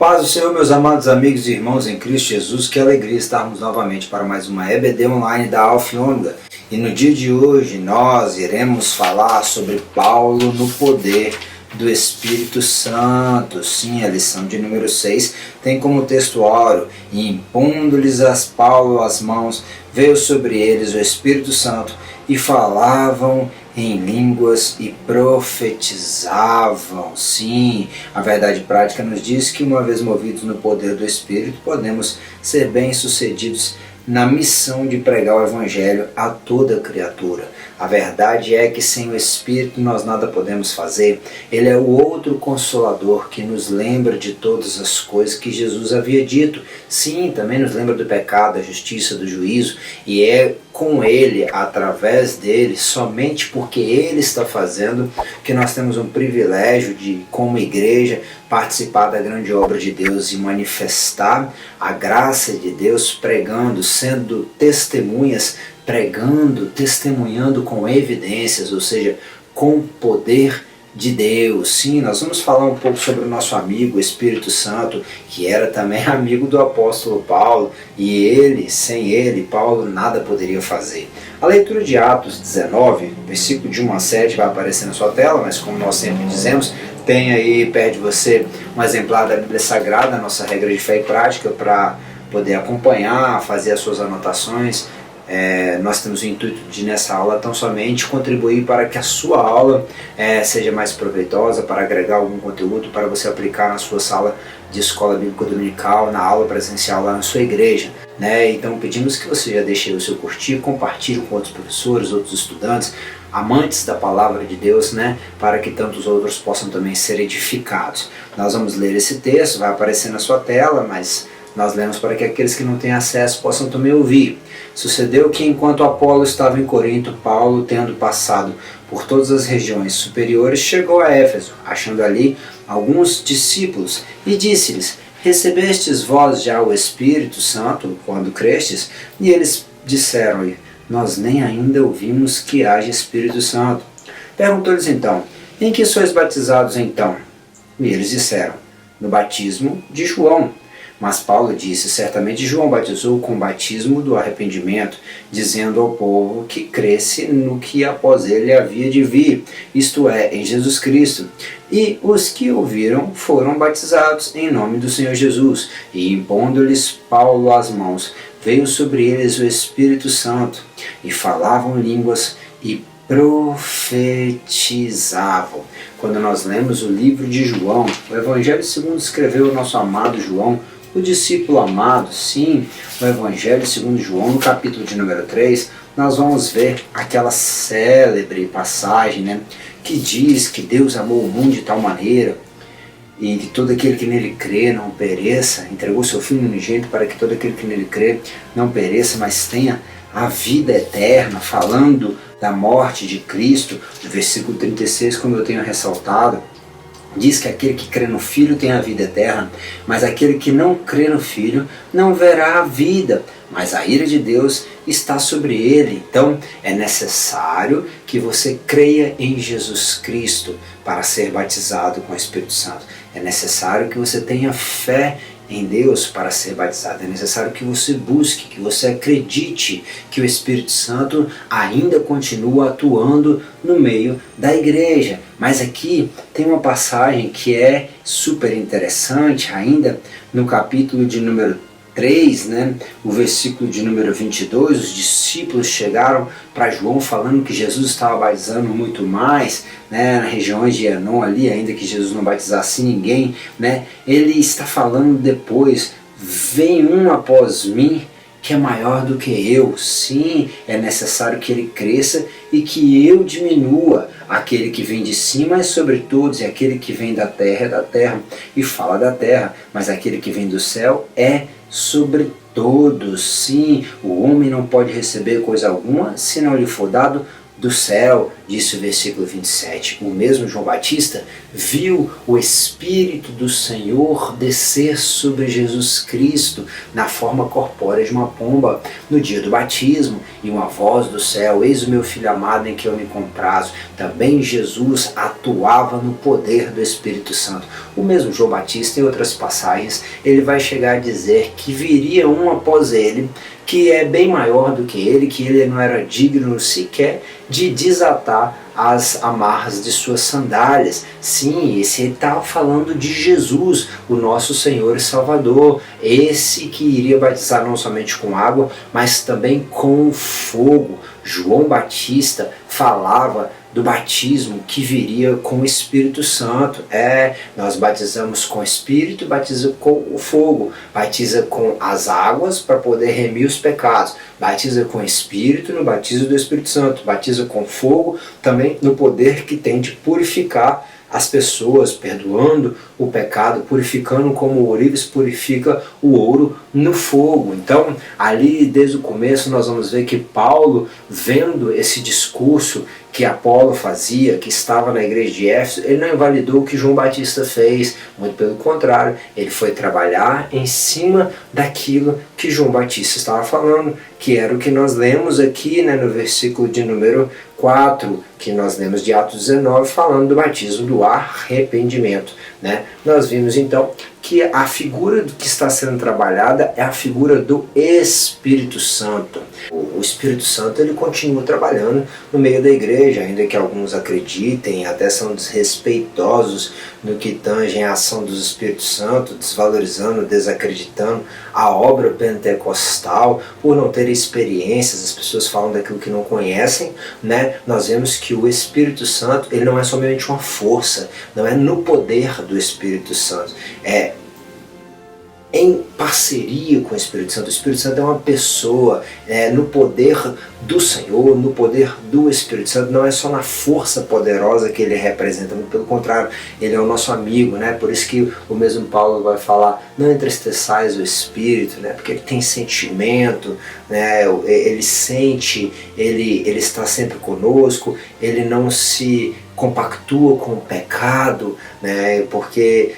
paz do Senhor, meus amados amigos e irmãos em Cristo Jesus, que alegria estarmos novamente para mais uma EBD online da Alfa e Ômega. E no dia de hoje nós iremos falar sobre Paulo no poder do Espírito Santo. Sim, a lição de número 6 tem como texto áureo: e impondo-lhes Paulo as mãos, veio sobre eles o Espírito Santo, e falavam em línguas e profetizavam. Sim, a verdade prática nos diz que, uma vez movidos no poder do Espírito, podemos ser bem-sucedidos na missão de pregar o Evangelho a toda criatura. A verdade é que sem o Espírito nós nada podemos fazer. Ele é o outro Consolador que nos lembra de todas as coisas que Jesus havia dito. Sim, também nos lembra do pecado, da justiça, do juízo, e é com Ele, através dele, somente porque Ele está fazendo, que nós temos um privilégio de, como igreja, participar da grande obra de Deus e manifestar a graça de Deus pregando, sendo testemunhas, pregando, testemunhando com evidências, ou seja, com poder de Deus. Sim, nós vamos falar um pouco sobre o nosso amigo, o Espírito Santo, que era também amigo do apóstolo Paulo, e ele, sem ele, Paulo nada poderia fazer. A leitura de Atos 19, versículo de 1 a 7 vai aparecer na sua tela, mas como nós sempre dizemos, tem aí perto de você um exemplar da Bíblia Sagrada, a nossa regra de fé e prática, para poder acompanhar, fazer as suas anotações. Nós temos o intuito de, nessa aula, tão somente contribuir para que a sua aula seja mais proveitosa, para agregar algum conteúdo para você aplicar na sua sala de escola bíblica dominical, na aula presencial lá na sua igreja, né? Então pedimos que você já deixe o seu curtir, compartilhe com outros professores, outros estudantes, amantes da palavra de Deus, né? Para que tantos outros possam também ser edificados. Nós vamos ler esse texto, vai aparecer na sua tela, mas nós lemos para que aqueles que não têm acesso possam também ouvir. Sucedeu que, enquanto Apolo estava em Corinto, Paulo, tendo passado por todas as regiões superiores, chegou a Éfeso, achando ali alguns discípulos, e disse-lhes: recebestes vós já o Espírito Santo quando crestes? E eles disseram-lhe: nós nem ainda ouvimos que haja Espírito Santo. Perguntou-lhes então: em que sois batizados então? E eles disseram: no batismo de João. Mas Paulo disse: certamente João batizou com o batismo do arrependimento, dizendo ao povo que cresce no que após ele havia de vir, isto é, em Jesus Cristo. E os que ouviram foram batizados em nome do Senhor Jesus. E impondo-lhes Paulo as mãos, veio sobre eles o Espírito Santo, e falavam línguas e profetizavam. Quando nós lemos o livro de João, o Evangelho segundo escreveu o nosso amado João, o discípulo amado, sim, o Evangelho segundo João, no capítulo de número 3, nós vamos ver aquela célebre passagem, né, que diz que Deus amou o mundo de tal maneira, e que todo aquele que nele crê não pereça, entregou seu Filho unigênito para que todo aquele que nele crê não pereça, mas tenha a vida eterna, falando da morte de Cristo. No versículo 36, como eu tenho ressaltado, diz que aquele que crê no Filho tem a vida eterna, mas aquele que não crê no Filho não verá a vida, mas a ira de Deus está sobre ele. Então é necessário que você creia em Jesus Cristo para ser batizado com o Espírito Santo. É necessário que você tenha fé em Deus para ser batizado. É necessário que você busque, que você acredite que o Espírito Santo ainda continua atuando no meio da igreja. Mas aqui tem uma passagem que é super interessante, ainda no capítulo de número 3, né, o versículo de número 22, os discípulos chegaram para João falando que Jesus estava batizando muito mais, né, nas regiões de Enon ali, ainda que Jesus não batizasse ninguém, né, ele está falando depois: vem um após mim que é maior do que eu. Sim, é necessário que ele cresça e que eu diminua. Aquele que vem de cima é sobre todos, e aquele que vem da terra é da terra, e fala da terra, mas aquele que vem do céu é sobre todos. Sim, o homem não pode receber coisa alguma se não lhe for dado do céu, disse o versículo 27. O mesmo João Batista viu o Espírito do Senhor descer sobre Jesus Cristo na forma corpórea de uma pomba no dia do batismo, e uma voz do céu: eis o meu filho amado em que eu me comprazo. Também Jesus atuava no poder do Espírito Santo. O mesmo João Batista, em outras passagens, ele vai chegar a dizer que viria um após ele, que é bem maior do que ele não era digno sequer de desatar as amarras de suas sandálias. Sim, esse está falando de Jesus, o nosso Senhor e Salvador, esse que iria batizar não somente com água, mas também com fogo. João Batista falava do batismo que viria com o Espírito Santo. Nós batizamos com o Espírito, batiza com o fogo, batiza com as águas para poder remir os pecados, batiza com o Espírito no batismo do Espírito Santo, batiza com fogo também no poder que tem de purificar as pessoas, perdoando o pecado, purificando como o ourives purifica o ouro no fogo. Então, ali desde o começo nós vamos ver que Paulo, vendo esse discurso que Apolo fazia, que estava na igreja de Éfeso, ele não invalidou o que João Batista fez, muito pelo contrário, ele foi trabalhar em cima daquilo que João Batista estava falando, que era o que nós lemos aqui, né, no versículo de número 4, que nós lemos de Atos 19, falando do batismo do arrependimento. Né? Nós vimos então que a figura do que está sendo trabalhada é a figura do Espírito Santo. O Espírito Santo ele continua trabalhando no meio da igreja, ainda que alguns acreditem, até são desrespeitosos no que tange a ação do Espírito Santo, desvalorizando, desacreditando a obra pentecostal, por não ter experiências, as pessoas falam daquilo que não conhecem, né? Nós vemos que o Espírito Santo ele não é somente uma força, não é no poder do Espírito Santo, é em parceria com o Espírito Santo. O Espírito Santo é uma pessoa, no poder do Senhor, no poder do Espírito Santo, não é só na força poderosa que ele representa, muito pelo contrário, ele é o nosso amigo, né? Por isso que o mesmo Paulo vai falar, não entristeçais o Espírito, né? Porque ele tem sentimento, né? Ele sente, ele está sempre conosco, ele não se compactua com o pecado, né? Porque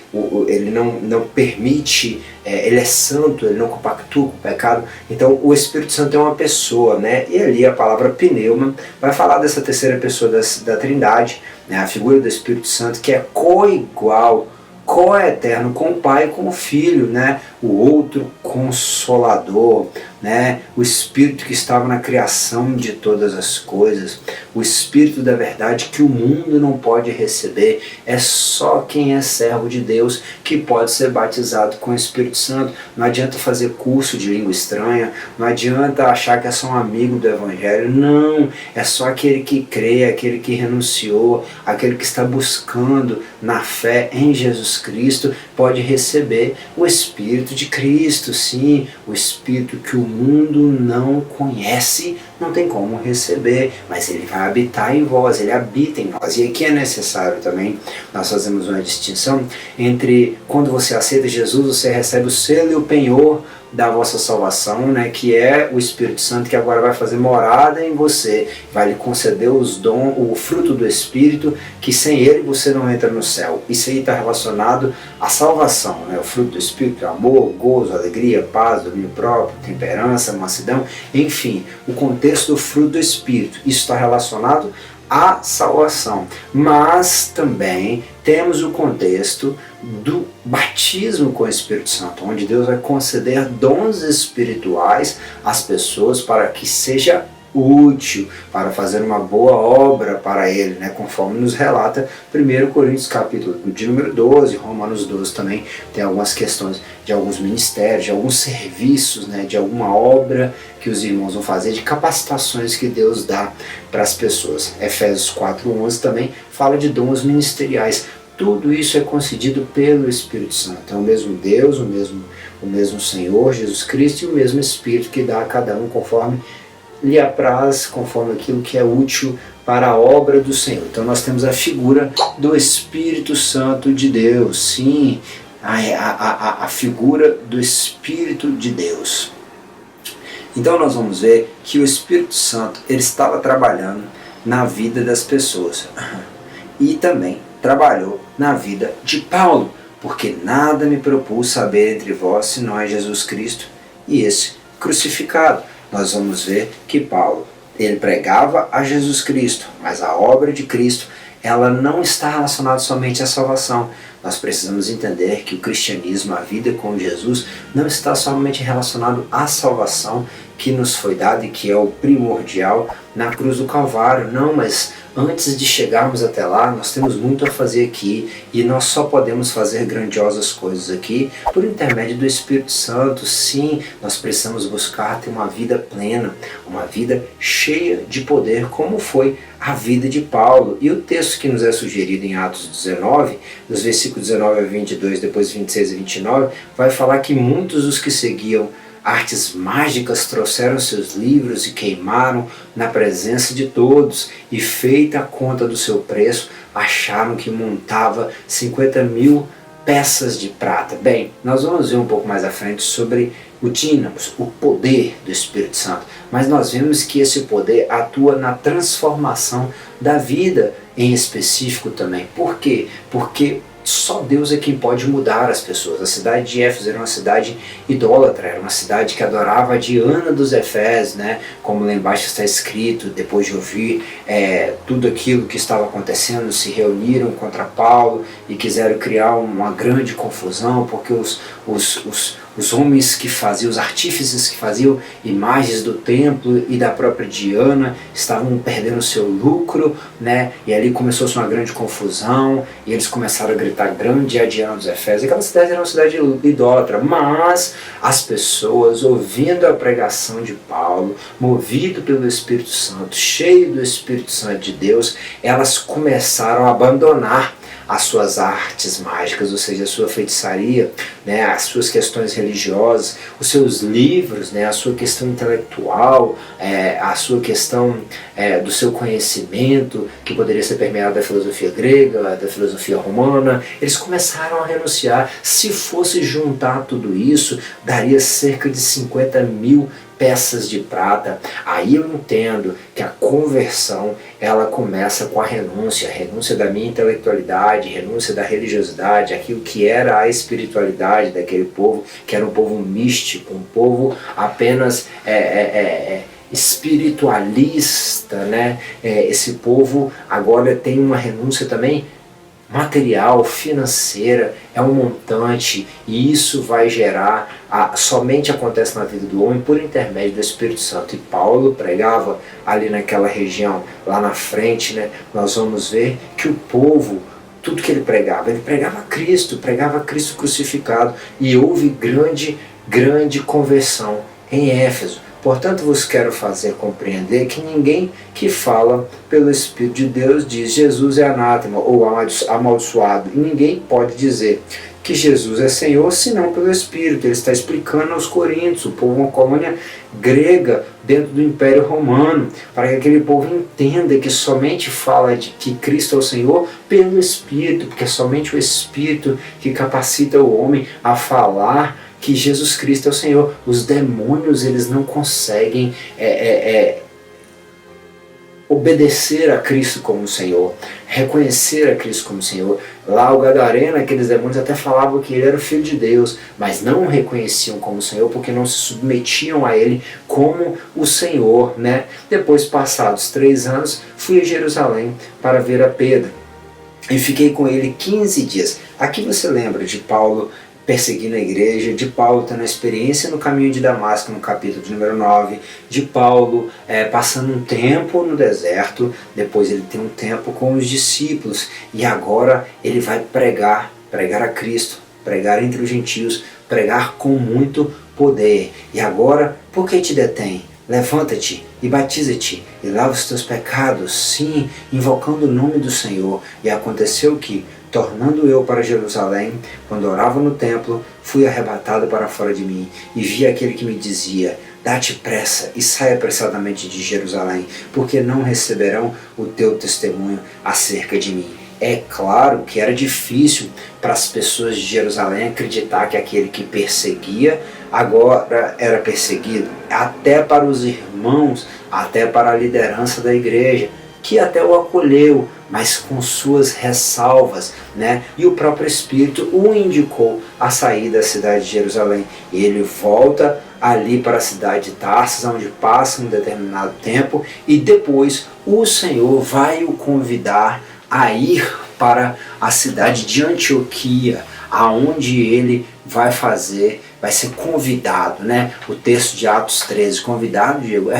ele não permite, ele é santo, ele não compactua com o pecado. Então o Espírito Santo é uma pessoa, né? E ali a palavra pneuma vai falar dessa terceira pessoa da Trindade, né? A figura do Espírito Santo que é coigual, coeterno com o Pai e com o Filho, né? O outro Consolador, né? O Espírito que estava na criação de todas as coisas, o Espírito da verdade que o mundo não pode receber. É só quem é servo de Deus que pode ser batizado com o Espírito Santo. Não adianta fazer curso de língua estranha, não adianta achar que é só um amigo do Evangelho, não, é só aquele que crê, aquele que renunciou, aquele que está buscando na fé em Jesus Cristo, pode receber o Espírito de Cristo. Sim, o Espírito que o mundo não conhece, não tem como receber, mas ele vai habitar em vós, ele habita em nós. E aqui é necessário também, nós fazemos uma distinção entre quando você aceita Jesus, você recebe o selo e o penhor da vossa salvação, né, que é o Espírito Santo, que agora vai fazer morada em você, vai lhe conceder os dons, o fruto do Espírito, que sem ele você não entra no céu. Isso aí está relacionado à salvação, né? O fruto do Espírito é amor, gozo, alegria, paz, domínio próprio, temperança, mansidão, enfim, o contexto do fruto do Espírito, isso está relacionado à salvação. Mas também temos o contexto do batismo com o Espírito Santo, onde Deus vai conceder dons espirituais às pessoas para que seja útil, para fazer uma boa obra para Ele, né? Conforme nos relata 1 Coríntios capítulo de número 12, Romanos 12 também tem algumas questões de alguns ministérios, de alguns serviços, né? De alguma obra que os irmãos vão fazer, de capacitações que Deus dá para as pessoas. Efésios 4:11 também fala de dons ministeriais. Tudo isso é concedido pelo Espírito Santo. É o mesmo Deus, o mesmo Senhor Jesus Cristo e o mesmo Espírito que dá a cada um conforme lhe apraz, conforme aquilo que é útil para a obra do Senhor. Então nós temos a figura do Espírito Santo de Deus. Sim, a figura do Espírito de Deus. Então nós vamos ver que o Espírito Santo ele estava trabalhando na vida das pessoas. E também trabalhou na vida de Paulo, porque nada me propus saber entre vós senão é Jesus Cristo e esse crucificado. Nós vamos ver que Paulo, ele pregava a Jesus Cristo, mas a obra de Cristo, ela não está relacionada somente à salvação. Nós precisamos entender que o cristianismo, a vida com Jesus, não está somente relacionado à salvação que nos foi dada e que é o primordial na cruz do Calvário. Não, mas antes de chegarmos até lá, nós temos muito a fazer aqui e nós só podemos fazer grandiosas coisas aqui por intermédio do Espírito Santo. Sim, nós precisamos buscar ter uma vida plena, uma vida cheia de poder, como foi a vida de Paulo. E o texto que nos é sugerido em Atos 19, dos versículos 19 a 22, depois 26 a 29, vai falar que muitos dos que seguiam artes mágicas trouxeram seus livros e queimaram na presença de todos, e feita a conta do seu preço, acharam que montava 50.000 peças de prata. Bem, nós vamos ver um pouco mais à frente sobre o dínamos, o poder do Espírito Santo, mas nós vemos que esse poder atua na transformação da vida em específico também. Por quê? Porque só Deus é quem pode mudar as pessoas. A cidade de Éfeso era uma cidade idólatra, era uma cidade que adorava a Diana dos Efésios, né? Como lá embaixo está escrito, depois de ouvir tudo aquilo que estava acontecendo, se reuniram contra Paulo e quiseram criar uma grande confusão, porque os homens que faziam, os artífices que faziam imagens do templo e da própria Diana estavam perdendo seu lucro, né? E ali começou-se uma grande confusão e eles começaram a gritar: grande é a Diana dos Efésios. Aquela cidade era uma cidade idólatra, mas as pessoas, ouvindo a pregação de Paulo, movido pelo Espírito Santo, cheio do Espírito Santo de Deus, elas começaram a abandonar as suas artes mágicas, ou seja, a sua feitiçaria, né, as suas questões religiosas, os seus livros, né, a sua questão intelectual, a sua questão do seu conhecimento, que poderia ser permeado da filosofia grega, da filosofia romana. Eles começaram a renunciar. Se fosse juntar tudo isso, daria cerca de 50.000 peças de prata. Aí eu entendo que a conversão, ela começa com a renúncia da minha intelectualidade, renúncia da religiosidade, aquilo que era a espiritualidade daquele povo, que era um povo místico, um povo apenas espiritualista, né? Esse povo agora tem uma renúncia também material, financeira, é um montante, e isso vai gerar, somente acontece na vida do homem por intermédio do Espírito Santo. E Paulo pregava ali naquela região, lá na frente, né, nós vamos ver que o povo, tudo que ele pregava Cristo crucificado, e houve grande conversão em Éfeso. Portanto, vos quero fazer compreender que ninguém que fala pelo Espírito de Deus diz Jesus é anátema ou amaldiçoado. E ninguém pode dizer que Jesus é Senhor senão pelo Espírito. Ele está explicando aos coríntios, o povo, uma colônia grega dentro do Império Romano, para que aquele povo entenda que somente fala de que Cristo é o Senhor pelo Espírito, porque é somente o Espírito que capacita o homem a falar que Jesus Cristo é o Senhor. Os demônios, eles não conseguem obedecer a Cristo como Senhor, reconhecer a Cristo como Senhor. Lá o Gadareno, aqueles demônios até falavam que ele era o Filho de Deus, mas não o reconheciam como Senhor, porque não se submetiam a ele como o Senhor, né? Depois, passados 3 anos, fui a Jerusalém para ver a Pedro e fiquei com ele 15 dias. Aqui você lembra de Paulo perseguindo a igreja, de Paulo tendo a experiência no caminho de Damasco, no capítulo de número 9, de Paulo passando um tempo no deserto, depois ele tem um tempo com os discípulos, e agora ele vai pregar a Cristo, pregar entre os gentios, pregar com muito poder. E agora, por que te detém? Levanta-te e batiza-te e lava os teus pecados, sim, invocando o nome do Senhor. E aconteceu que, tornando eu para Jerusalém, quando orava no templo, fui arrebatado para fora de mim, e vi aquele que me dizia: dá-te pressa e saia apressadamente de Jerusalém, porque não receberão o teu testemunho acerca de mim. É claro que era difícil para as pessoas de Jerusalém acreditar que aquele que perseguia agora era perseguido. Até para os irmãos, até para a liderança da igreja. que até o acolheu, mas com suas ressalvas, né? E o próprio Espírito o indicou a sair da cidade de Jerusalém. E ele volta ali para a cidade de Tarsis, onde passa um determinado tempo, e depois o Senhor vai o convidar a ir para a cidade de Antioquia, aonde ele vai ser convidado, né? O texto de Atos 13, convidado, Diego,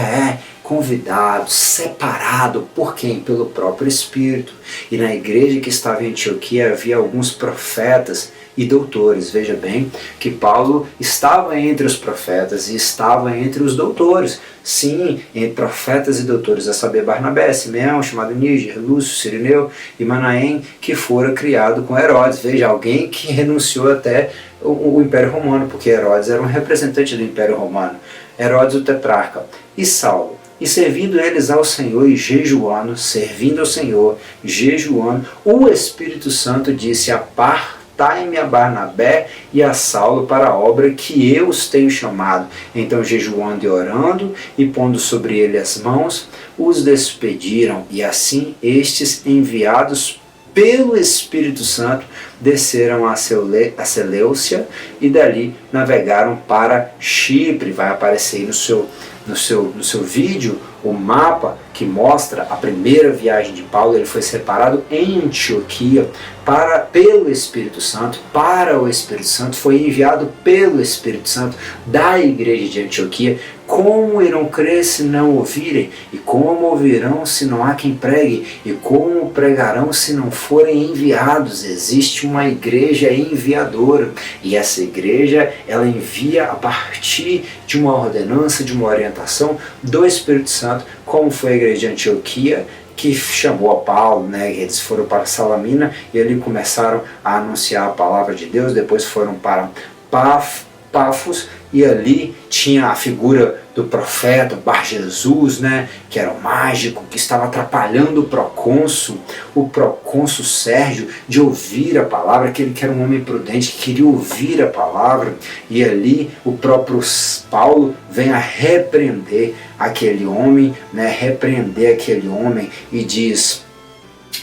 convidado, separado por quem? Pelo próprio Espírito. E na igreja que estava em Antioquia havia alguns profetas e doutores. Veja bem que Paulo estava entre os profetas e estava entre os doutores. Sim, entre profetas e doutores, a saber Barnabé, Simeão, chamado Níger, Lúcio, Cirineu e Manaém, que fora criado com Herodes. Veja, alguém que renunciou até o Império Romano, porque Herodes era um representante do Império Romano. Herodes, o tetrarca, e Saulo. E servindo eles ao Senhor e jejuando, o Espírito Santo disse: apartai-me a Barnabé e a Saulo para a obra que eu os tenho chamado. Então, jejuando e orando, e pondo sobre ele as mãos, os despediram, e assim estes, enviados pelo Espírito Santo, desceram a Seleucia e dali navegaram para Chipre. Vai aparecer aí no seu vídeo o mapa que mostra a primeira viagem de Paulo. Ele foi separado em Antioquia pelo Espírito Santo, para o Espírito Santo, foi enviado pelo Espírito Santo da igreja de Antioquia. Como irão crer se não ouvirem? E como ouvirão se não há quem pregue? E como pregarão se não forem enviados? Existe uma igreja enviadora, e essa igreja, ela envia a partir de uma ordenança, de uma orientação do Espírito Santo, como foi a igreja de Antioquia, que chamou a Paulo, né? Eles foram para Salamina e ali começaram a anunciar a palavra de Deus. Depois foram para Pafos, e ali tinha a figura do profeta Bar Jesus, né, que era o mágico, que estava atrapalhando o procônsul Sérgio, de ouvir a palavra, aquele que era um homem prudente, que queria ouvir a palavra. E ali o próprio Paulo vem a repreender aquele homem, e diz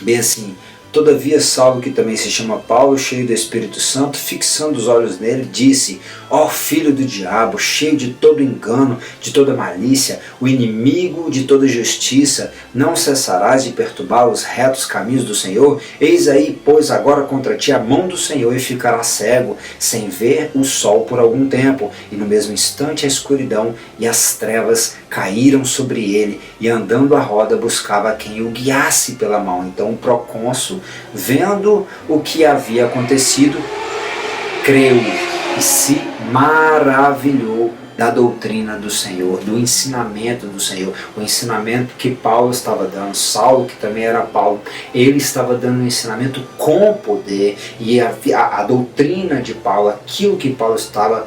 bem assim: todavia Saulo, que também se chama Paulo, cheio do Espírito Santo, fixando os olhos nele, disse: ó filho do diabo, cheio de todo engano, de toda malícia, o inimigo de toda justiça, não cessarás de perturbar os retos caminhos do Senhor? Eis aí, pois, agora contra ti a mão do Senhor, e ficará cego, sem ver o sol por algum tempo. E no mesmo instante a escuridão e as trevas caíram sobre ele, e andando à roda buscava quem o guiasse pela mão. Então o procônsul, vendo o que havia acontecido, creu e se maravilhou da doutrina do Senhor, do ensinamento do Senhor, o ensinamento que Paulo estava dando. Saulo, que também era Paulo, ele estava dando um ensinamento com poder, e a doutrina de Paulo, aquilo que Paulo estava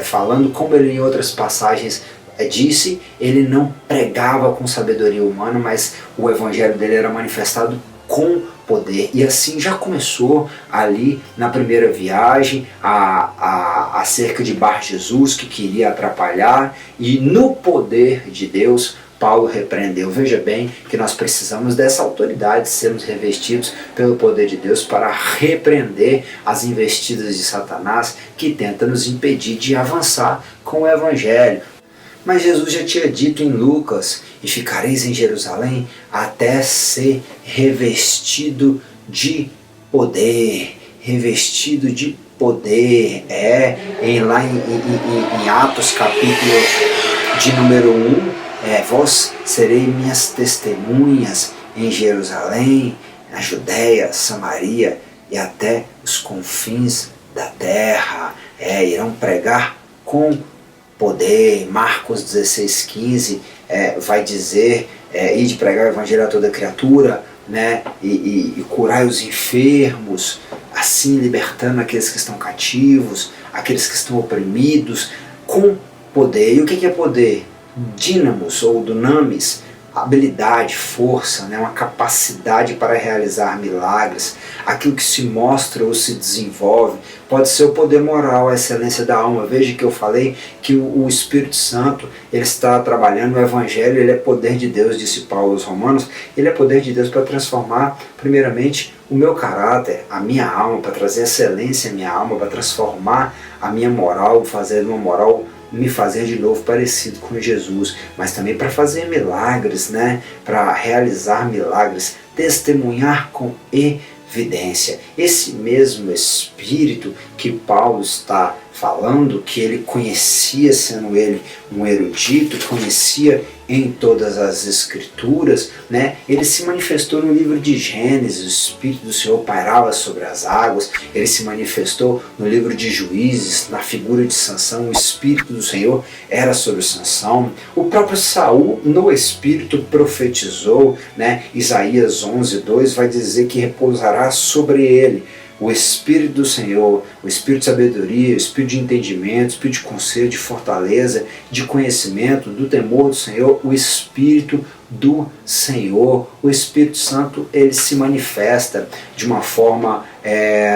falando, como ele em outras passagens disse, ele não pregava com sabedoria humana, mas o evangelho dele era manifestado com poder. E assim já começou ali na primeira viagem, acerca de Bar Jesus, que queria atrapalhar, e no poder de Deus Paulo repreendeu. Veja bem que nós precisamos dessa autoridade, sermos revestidos pelo poder de Deus para repreender as investidas de Satanás, que tenta nos impedir de avançar com o evangelho. Mas Jesus já tinha dito em Lucas: e ficareis em Jerusalém até ser revestido de poder. Revestido de poder. Lá em Atos, capítulo de número 1, vós sereis minhas testemunhas em Jerusalém, na Judéia, Samaria e até os confins da terra. Irão pregar com poder. Marcos 16,15 vai dizer: ide pregar o evangelho a toda criatura, né? E curai os enfermos, assim libertando aqueles que estão cativos, aqueles que estão oprimidos, com poder. E o que é poder? Dínamos ou dunamis, habilidade, força, né, uma capacidade para realizar milagres, aquilo que se mostra ou se desenvolve, pode ser o poder moral, a excelência da alma. Veja que eu falei que o Espírito Santo, ele está trabalhando no Evangelho, ele é poder de Deus, disse Paulo aos Romanos, ele é poder de Deus para transformar, primeiramente, o meu caráter, a minha alma, para trazer excelência à minha alma, para transformar a minha moral, fazer uma moral, me fazer de novo parecido com Jesus, mas também para fazer milagres, né? Para realizar milagres, testemunhar com evidência. Esse mesmo Espírito que Paulo está falando, que ele conhecia, sendo ele um erudito, conhecia em todas as Escrituras, né? Ele se manifestou no livro de Gênesis, o Espírito do Senhor pairava sobre as águas, ele se manifestou no livro de Juízes, na figura de Sansão, o Espírito do Senhor era sobre Sansão, o próprio Saul no Espírito profetizou, né? Isaías 11:2 vai dizer que repousará sobre ele o Espírito do Senhor, o Espírito de sabedoria, o Espírito de entendimento, o Espírito de conselho, de fortaleza, de conhecimento, do temor do Senhor, o Espírito do Senhor. O Espírito Santo, ele se manifesta de uma forma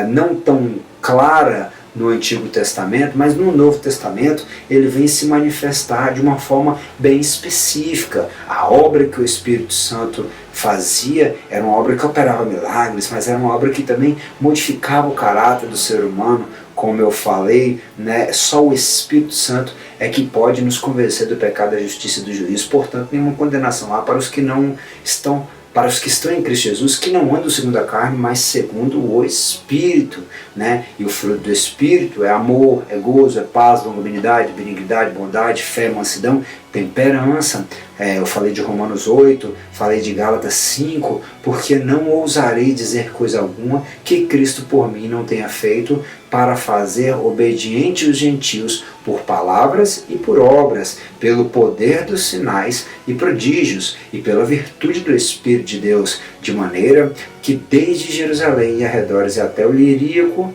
não tão clara no Antigo Testamento, mas no Novo Testamento ele vem se manifestar de uma forma bem específica. A obra que o Espírito Santo fazia era uma obra que operava milagres, mas era uma obra que também modificava o caráter do ser humano. Como eu falei, né, só o Espírito Santo é que pode nos convencer do pecado, da justiça e do juízo. Portanto, nenhuma condenação há para os que não estão, para os que estão em Cristo Jesus, que não andam segundo a carne, mas segundo o Espírito, né? E o fruto do Espírito é amor, é gozo, é paz, longanimidade, benignidade, bondade, fé, mansidão, temperança. Eu falei de Romanos 8, falei de Gálatas 5, porque não ousarei dizer coisa alguma que Cristo por mim não tenha feito, para fazer obediente os gentios por palavras e por obras, pelo poder dos sinais e prodígios e pela virtude do Espírito de Deus, de maneira que desde Jerusalém e arredores e até o Ilírico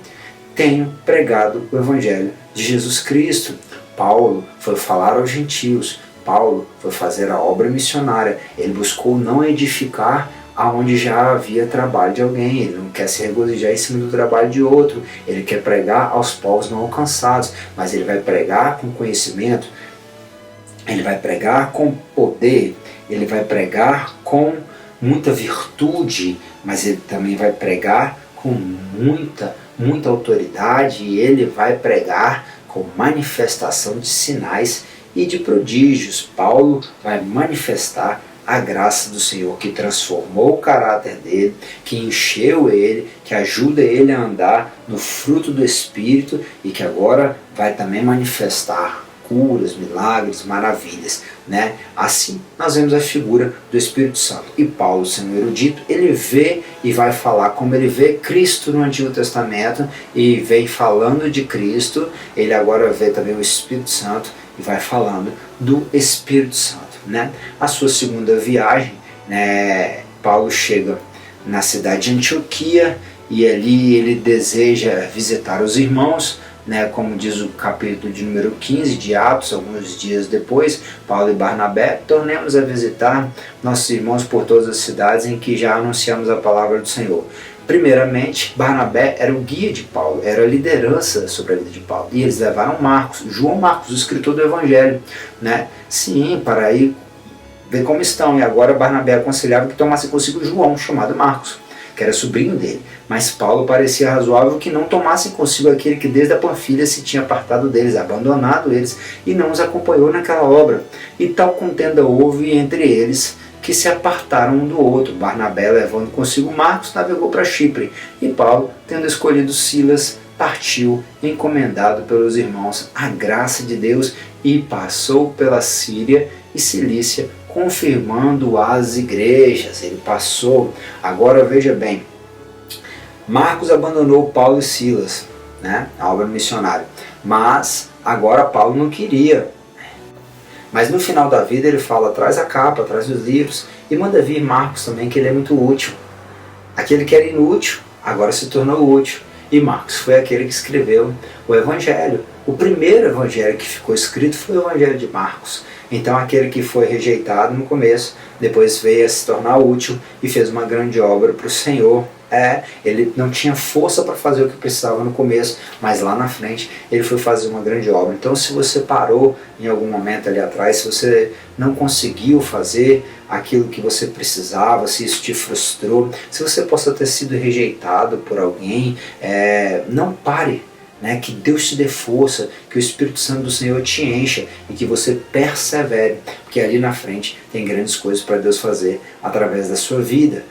tenho pregado o Evangelho de Jesus Cristo. Paulo foi falar aos gentios, Paulo foi fazer a obra missionária, ele buscou não edificar aonde já havia trabalho de alguém, ele não quer se regozijar em cima do trabalho de outro, ele quer pregar aos povos não alcançados, mas ele vai pregar com conhecimento, ele vai pregar com poder, ele vai pregar com muita virtude, mas ele também vai pregar com muita autoridade, e ele vai pregar com manifestação de sinais e de prodígios. Paulo vai manifestar a graça do Senhor que transformou o caráter dele, que encheu ele, que ajuda ele a andar no fruto do Espírito e que agora vai também manifestar curas, milagres, maravilhas, né? Assim nós vemos a figura do Espírito Santo. E Paulo, sendo erudito, ele vê e vai falar como ele vê Cristo no Antigo Testamento e vem falando de Cristo, ele agora vê também o Espírito Santo e vai falando do Espírito Santo, né? A sua segunda viagem, né, Paulo chega na cidade de Antioquia e ali ele deseja visitar os irmãos, né, como diz o capítulo de número 15 de Atos, alguns dias depois, Paulo e Barnabé, tornemos a visitar nossos irmãos por todas as cidades em que já anunciamos a palavra do Senhor. Primeiramente, Barnabé era o guia de Paulo, era a liderança sobre a vida de Paulo. E eles levaram Marcos, João Marcos, o escritor do Evangelho, né? Sim, para ir ver como estão. E agora Barnabé aconselhava que tomasse consigo João, chamado Marcos, que era sobrinho dele. Mas Paulo parecia razoável que não tomasse consigo aquele que desde a Panfilha se tinha apartado deles, abandonado eles, e não os acompanhou naquela obra. E tal contenda houve entre eles, que se apartaram um do outro. Barnabé, levando consigo Marcos, navegou para Chipre, e Paulo, tendo escolhido Silas, partiu, encomendado pelos irmãos à graça de Deus, e passou pela Síria e Cilícia, confirmando as igrejas. Ele passou. Agora veja bem, Marcos abandonou Paulo e Silas, né, a obra missionária, mas agora Paulo não queria. Mas no final da vida ele fala, traz a capa, traz os livros, e manda vir Marcos também, que ele é muito útil. Aquele que era inútil, agora se tornou útil. E Marcos foi aquele que escreveu o Evangelho. O primeiro Evangelho que ficou escrito foi o Evangelho de Marcos. Então aquele que foi rejeitado no começo, depois veio a se tornar útil e fez uma grande obra para o Senhor. Ele não tinha força para fazer o que precisava no começo, mas lá na frente ele foi fazer uma grande obra. Então se você parou em algum momento ali atrás, se você não conseguiu fazer aquilo que você precisava, se isso te frustrou, se você possa ter sido rejeitado por alguém, não pare. Que Deus te dê força, que o Espírito Santo do Senhor te encha e que você persevere, porque ali na frente tem grandes coisas para Deus fazer através da sua vida.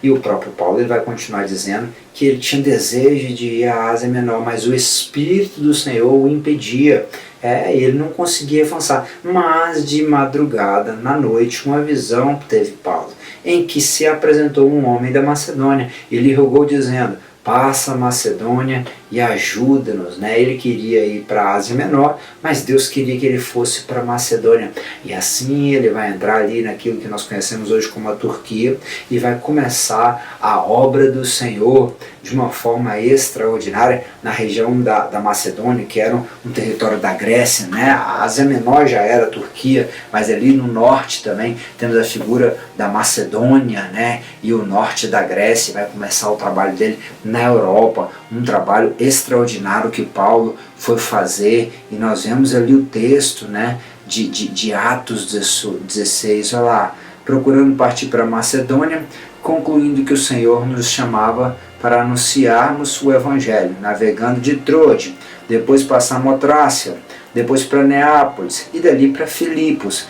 E o próprio Paulo ele vai continuar dizendo que ele tinha desejo de ir à Ásia Menor, mas o Espírito do Senhor o impedia. Ele não conseguia avançar. Mas de madrugada, na noite, uma visão teve Paulo, em que se apresentou um homem da Macedônia e lhe rogou dizendo: passa a Macedônia e ajuda-nos. Ele queria ir para a Ásia Menor, mas Deus queria que ele fosse para a Macedônia. E assim ele vai entrar ali naquilo que nós conhecemos hoje como a Turquia e vai começar a obra do Senhor de uma forma extraordinária na região da Macedônia, que era um território da Grécia. A Ásia Menor já era a Turquia, mas ali no norte também temos a figura da Macedônia, e o norte da Grécia. Vai começar o trabalho dele na Europa, um trabalho extraordinário que Paulo foi fazer, e nós vemos ali o texto de Atos 16, olha lá, procurando partir para a Macedônia, concluindo que o Senhor nos chamava para anunciarmos o Evangelho, navegando de Troade, depois passamos a Trácia, depois para Neápolis e dali para Filipos.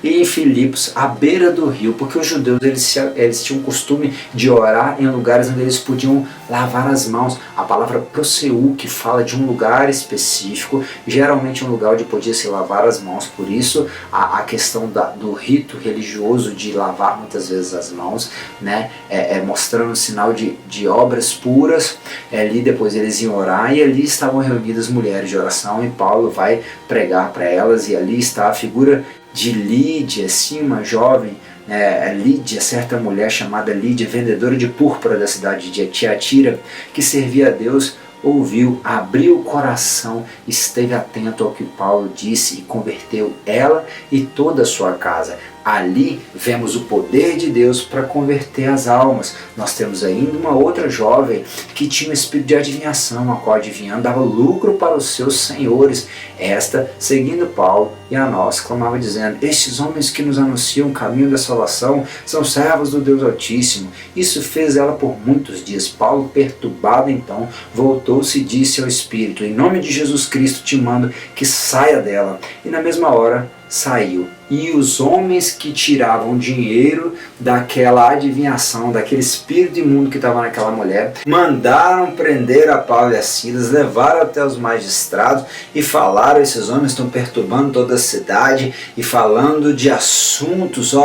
E em Filipos, à beira do rio, porque os judeus eles tinham o costume de orar em lugares onde eles podiam lavar as mãos. A palavra proseu, que fala de um lugar específico, geralmente um lugar onde podia se lavar as mãos. Por isso a questão do rito religioso de lavar muitas vezes as mãos, mostrando um sinal de obras puras. Ali depois eles iam orar e ali estavam reunidas mulheres de oração, e Paulo vai pregar para elas, e ali está a figura de Lídia, sim, uma jovem, Lídia, certa mulher chamada Lídia, vendedora de púrpura da cidade de Tiatira, que servia a Deus, ouviu, abriu o coração, esteve atento ao que Paulo disse e converteu ela e toda a sua casa. Ali vemos o poder de Deus para converter as almas. Nós temos ainda uma outra jovem que tinha um espírito de adivinhação, a qual adivinhando dava lucro para os seus senhores. Esta, seguindo Paulo e a nós, clamava dizendo: estes homens que nos anunciam o caminho da salvação são servos do Deus Altíssimo. Isso fez ela por muitos dias. Paulo, perturbado então, voltou-se e disse ao espírito: em nome de Jesus Cristo te mando que saia dela. E na mesma hora saiu. E os homens que tiravam dinheiro daquela adivinhação, daquele espírito imundo que estava naquela mulher, mandaram prender a Paulo e a Silas, levaram até os magistrados e falaram: esses homens estão perturbando toda a cidade e falando de assuntos,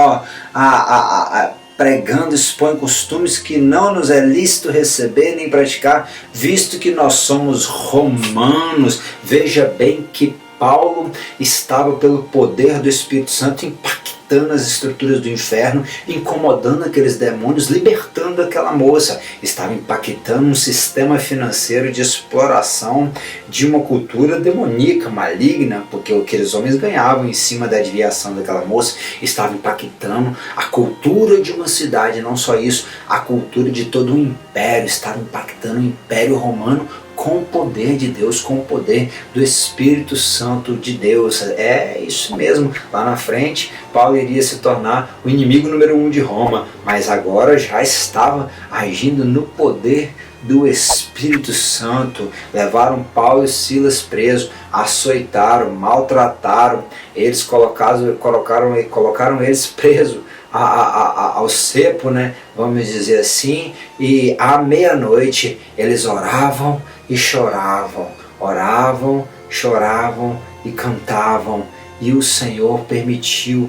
pregando, expõe costumes que não nos é lícito receber nem praticar, visto que nós somos romanos. Veja bem que Paulo estava, pelo poder do Espírito Santo, impactando as estruturas do inferno, incomodando aqueles demônios, libertando aquela moça. Estava impactando um sistema financeiro de exploração de uma cultura demoníaca, maligna, porque aqueles homens ganhavam em cima da desviação daquela moça. Estava impactando a cultura de uma cidade, não só isso, a cultura de todo um império. Estava impactando o Império Romano com o poder de Deus, com o poder do Espírito Santo de Deus. É isso mesmo, lá na frente Paulo iria se tornar o inimigo número 1 de Roma, mas agora já estava agindo no poder do Espírito Santo. Levaram Paulo e Silas presos, açoitaram, maltrataram, eles colocaram eles presos ao cepo, vamos dizer assim, e à meia-noite eles oravam e choravam, e cantavam, e o Senhor permitiu.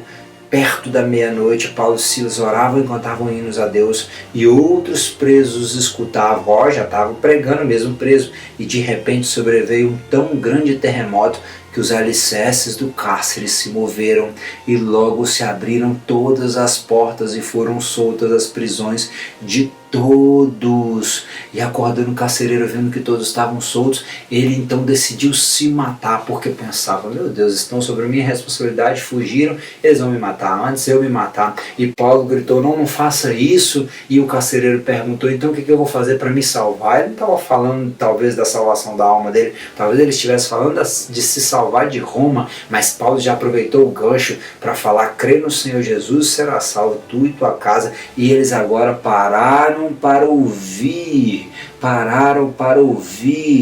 Perto da meia-noite, Paulo e Silas oravam e cantavam hinos a Deus, e outros presos escutavam. Já estavam pregando mesmo preso, e de repente sobreveio um tão grande terremoto que os alicerces do cárcere se moveram e logo se abriram todas as portas e foram soltas as prisões de todos. E acordando o carcereiro, vendo que todos estavam soltos, ele então decidiu se matar, porque pensava: meu Deus, estão sobre a minha responsabilidade, fugiram, eles vão me matar, antes eu me matar. E Paulo gritou: não faça isso. E o carcereiro perguntou: então o que eu vou fazer para me salvar? Ele não estava falando talvez da salvação da alma dele, talvez ele estivesse falando de se salvar de Roma, mas Paulo já aproveitou o gancho para falar: crê no Senhor Jesus, será salvo tu e tua casa. E eles agora pararam para ouvir,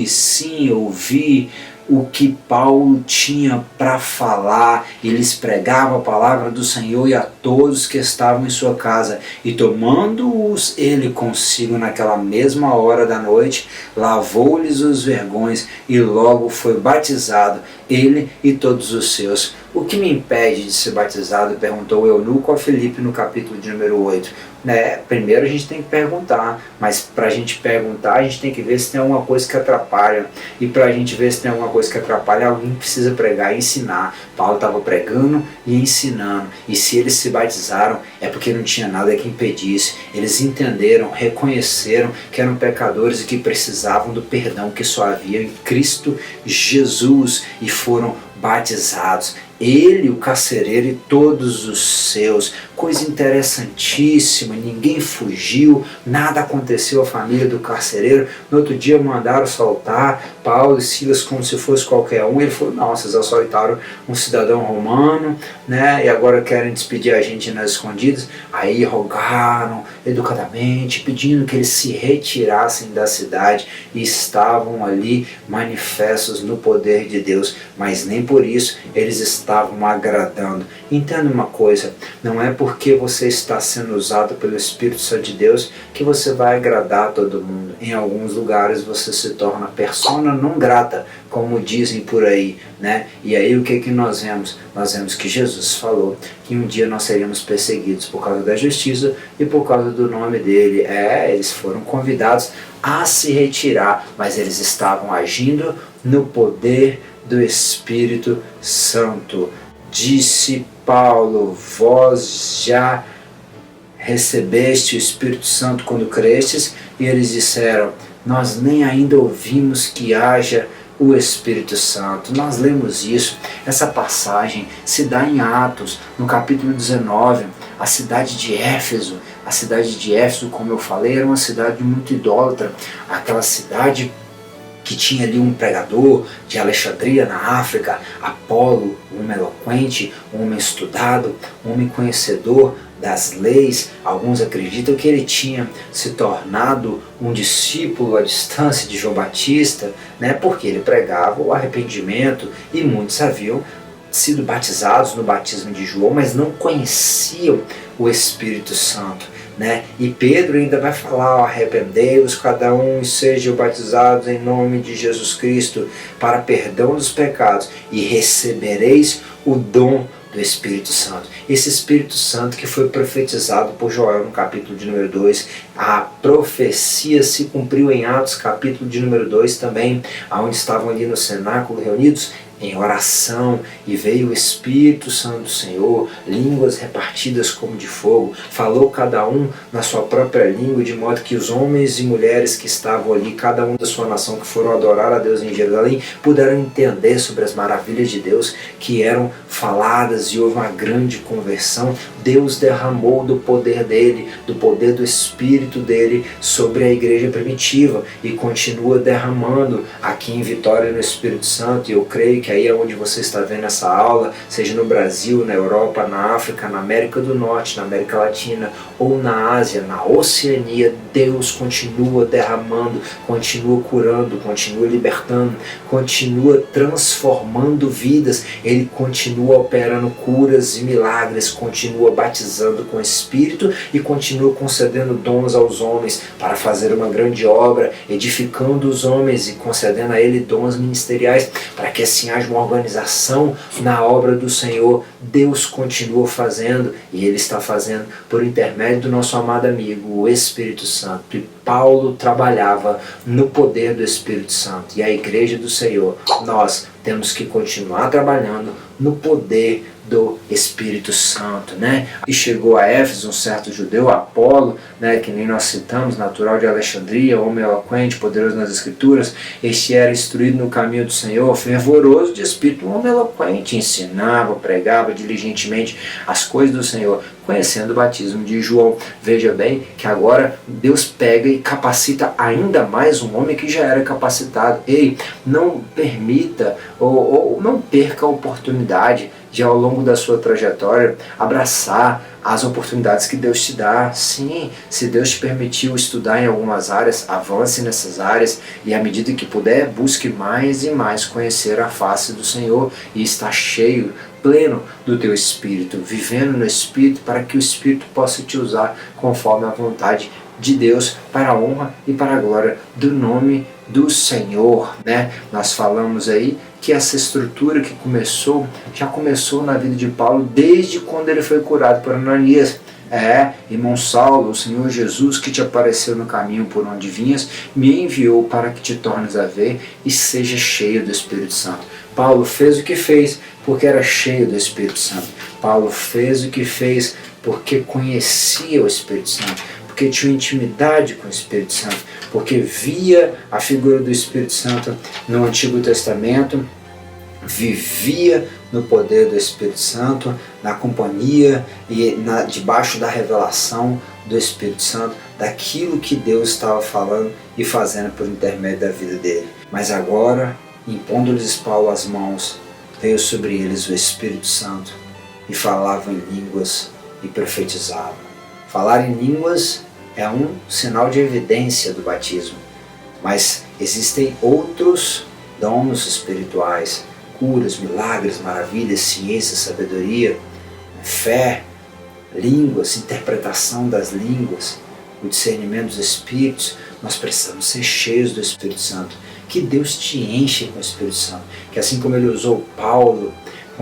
sim, ouvir o que Paulo tinha para falar. Eles pregavam a palavra do Senhor e a todos que estavam em sua casa, e tomando-os ele consigo naquela mesma hora da noite, lavou-lhes os vergões e logo foi batizado, ele e todos os seus. O que me impede de ser batizado? Perguntou o eunuco a Filipe no capítulo de número 8. Primeiro a gente tem que perguntar, mas para a gente perguntar, a gente tem que ver se tem alguma coisa que atrapalha. E para a gente ver se tem alguma coisa que atrapalha, alguém precisa pregar e ensinar. Paulo estava pregando e ensinando. E se eles se batizaram, é porque não tinha nada que impedisse. Eles entenderam, reconheceram que eram pecadores e que precisavam do perdão que só havia em Cristo Jesus, e foram batizados. Ele, o carcereiro e todos os seus. Coisa interessantíssima, ninguém fugiu, nada aconteceu à família do carcereiro. No outro dia mandaram soltar Paulo e Silas como se fosse qualquer um. Ele falou: não, vocês assaltaram um cidadão romano, e agora querem despedir a gente nas escondidas. Aí rogaram educadamente, pedindo que eles se retirassem da cidade, e estavam ali manifestos no poder de Deus, mas nem por isso eles estavam agradando. Entenda uma coisa: não é porque você está sendo usado pelo Espírito Santo de Deus que você vai agradar a todo mundo. Em alguns lugares você se torna persona não grata, como dizem por aí, E aí o que nós vemos? Nós vemos que Jesus falou que um dia nós seríamos perseguidos por causa da justiça e por causa do nome dele. Eles foram convidados a se retirar, mas eles estavam agindo no poder do Espírito Santo. Disse Paulo: vós já recebeste o Espírito Santo quando crestes? E eles disseram: nós nem ainda ouvimos que haja o Espírito Santo. Nós lemos isso. Essa passagem se dá em Atos, no capítulo 19. A cidade de Éfeso, como eu falei, era uma cidade muito idólatra. Aquela cidade que tinha ali um pregador de Alexandria, na África, Apolo, um homem eloquente, um homem estudado, um homem conhecedor das leis. Alguns acreditam que ele tinha se tornado um discípulo à distância de João Batista, porque ele pregava o arrependimento, e muitos haviam sido batizados no batismo de João, mas não conheciam o Espírito Santo. E Pedro ainda vai falar: arrependei-vos cada um e sejam batizados em nome de Jesus Cristo para perdão dos pecados, e recebereis o dom do Espírito Santo. Esse Espírito Santo que foi profetizado por Joel no capítulo de número 2, a profecia se cumpriu em Atos capítulo de número 2 também, onde estavam ali no cenáculo reunidos em oração, e veio o Espírito Santo do Senhor, línguas repartidas como de fogo, falou cada um na sua própria língua, de modo que os homens e mulheres que estavam ali, cada um da sua nação, que foram adorar a Deus em Jerusalém, puderam entender sobre as maravilhas de Deus que eram faladas, e houve uma grande conversão. Deus derramou do poder dele, do poder do Espírito dele sobre a igreja primitiva, e continua derramando aqui em Vitória no Espírito Santo. E eu creio que aí é onde você está vendo essa aula, seja no Brasil, na Europa, na África, na América do Norte, na América Latina, ou na Ásia, na Oceania, Deus continua derramando, continua curando, continua libertando, continua transformando vidas. Ele continua operando curas e milagres, continua batizando com o Espírito e continua concedendo dons aos homens para fazer uma grande obra, edificando os homens e concedendo a ele dons ministeriais, para que assim haja uma organização na obra do Senhor. Deus continua fazendo, e Ele está fazendo por intermédio do nosso amado amigo, o Espírito Santo. E Paulo trabalhava no poder do Espírito Santo. E a igreja do Senhor, nós temos que continuar trabalhando no poder do Espírito Santo, né? E chegou a Éfeso um certo judeu, Apolo, né, que nem nós citamos, natural de Alexandria, homem eloquente, poderoso nas Escrituras. Este era instruído no caminho do Senhor, fervoroso de espírito, um homem eloquente, ensinava, pregava diligentemente as coisas do Senhor, conhecendo o batismo de João. Veja bem que agora Deus pega e capacita ainda mais um homem que já era capacitado. Ei, não permita ou não perca a oportunidade de, ao longo da sua trajetória, abraçar as oportunidades que Deus te dá. Sim, se Deus te permitiu estudar em algumas áreas, avance nessas áreas e, à medida que puder, busque mais e mais conhecer a face do Senhor e estar cheio, pleno do teu Espírito, vivendo no Espírito, para que o Espírito possa te usar conforme a vontade de Deus, para a honra e para a glória do nome do Senhor, né? Nós falamos aí que essa estrutura que já começou na vida de Paulo desde quando ele foi curado por Ananias. Irmão Saulo, o Senhor Jesus, que te apareceu no caminho por onde vinhas, me enviou para que te tornes a ver e seja cheio do Espírito Santo. Paulo fez o que fez porque era cheio do Espírito Santo. Paulo fez o que fez porque conhecia o Espírito Santo, porque tinha intimidade com o Espírito Santo, porque via a figura do Espírito Santo no Antigo Testamento, vivia no poder do Espírito Santo, na companhia e debaixo da revelação do Espírito Santo, daquilo que Deus estava falando e fazendo por intermédio da vida dele. Mas agora, impondo-lhes Paulo as mãos, veio sobre eles o Espírito Santo e falavam em línguas e profetizavam. Falar em línguas é um sinal de evidência do batismo, mas existem outros dons espirituais, curas, milagres, maravilhas, ciência, sabedoria, fé, línguas, interpretação das línguas, o discernimento dos espíritos. Nós precisamos ser cheios do Espírito Santo. Que Deus te enche com o Espírito Santo, que assim como Ele usou Paulo,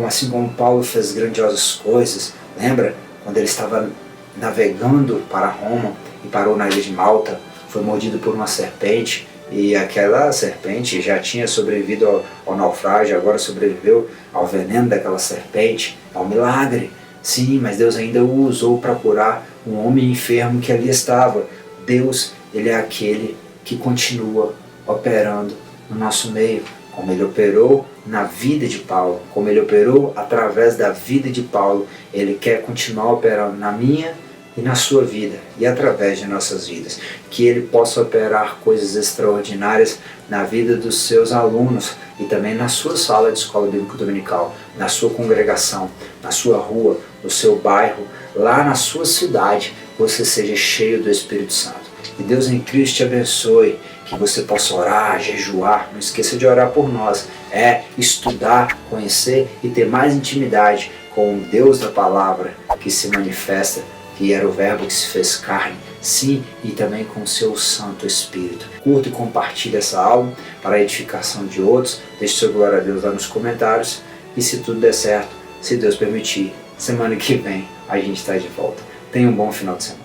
assim como Paulo fez grandiosas coisas, lembra quando ele estava navegando para Roma e parou na ilha de Malta, foi mordido por uma serpente, e aquela serpente já tinha sobrevivido ao naufrágio, agora sobreviveu ao veneno daquela serpente. É um milagre, sim, mas Deus ainda o usou para curar um homem enfermo que ali estava. Deus, Ele é aquele que continua operando no nosso meio, como Ele operou na vida de Paulo, como Ele operou através da vida de Paulo. Ele quer continuar operando na minha e na sua vida e através de nossas vidas, que Ele possa operar coisas extraordinárias na vida dos seus alunos e também na sua sala de escola bíblica dominical, na sua congregação, na sua rua, no seu bairro, lá na sua cidade, você seja cheio do Espírito Santo. Que Deus em Cristo te abençoe, que você possa orar, jejuar, não esqueça de orar por nós, estudar, conhecer e ter mais intimidade com o Deus da palavra que se manifesta, que era o verbo que se fez carne, sim, e também com o seu Santo Espírito. Curta e compartilhe essa aula para a edificação de outros, deixe sua glória a Deus lá nos comentários, e se tudo der certo, se Deus permitir, semana que vem a gente está de volta. Tenha um bom final de semana.